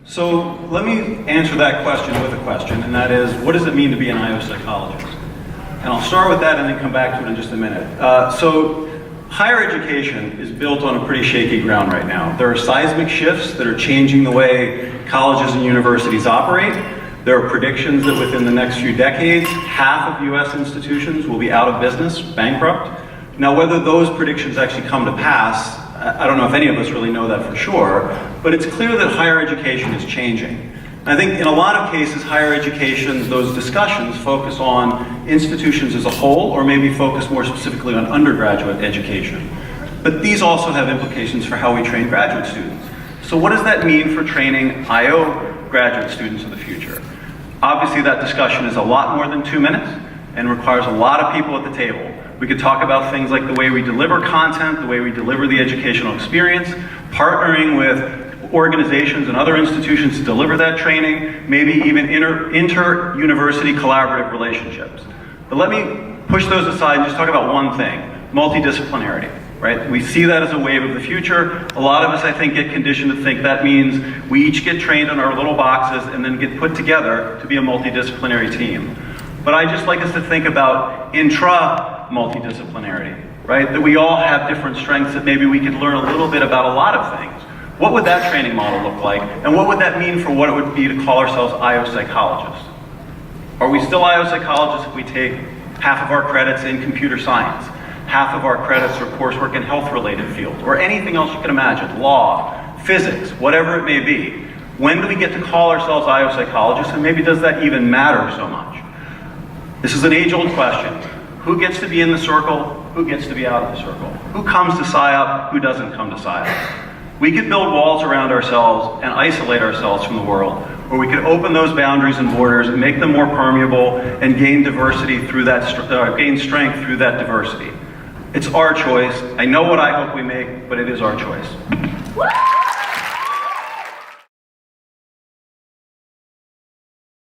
So let me answer that question with a question, and that is, what does it mean to be an IO psychologist? And I'll start with that and then come back to it in just a minute. So higher education is built on a pretty shaky ground right now. There are seismic shifts that are changing the way colleges and universities operate. There are predictions that within the next few decades, half of US institutions will be out of business, bankrupt. Now, whether those predictions actually come to pass, I don't know if any of us really know that for sure, but it's clear that higher education is changing. I think in a lot of cases, higher education, those discussions focus on institutions as a whole, or maybe focus more specifically on undergraduate education. But these also have implications for how we train graduate students. So what does that mean for training IO graduate students of the future? Obviously, that discussion is a lot more than 2 minutes and requires a lot of people at the table. We could talk about things like the way we deliver content, the way we deliver the educational experience, partnering with organizations and other institutions to deliver that training, maybe even inter-university collaborative relationships. But let me push those aside and just talk about one thing, multidisciplinarity, right? We see that as a wave of the future. A lot of us, I think, get conditioned to think that means we each get trained in our little boxes and then get put together to be a multidisciplinary team. But I just like us to think about intra-multidisciplinarity, right? That we all have different strengths that maybe we could learn a little bit about a lot of things. What would that training model look like? And what would that mean for what it would be to call ourselves IO psychologists? Are we still IO psychologists if we take half of our credits in computer science, half of our credits or coursework in health-related fields, or anything else you can imagine, law, physics, whatever it may be? When do we get to call ourselves IO psychologists, and maybe does that even matter so much? This is an age-old question. Who gets to be in the circle? Who gets to be out of the circle? Who comes to SIOP? Who doesn't come to SIOP? We could build walls around ourselves and isolate ourselves from the world, or we could open those boundaries and borders and make them more permeable and gain diversity through that, gain strength through that diversity. It's our choice. I know what I hope we make, but it is our choice.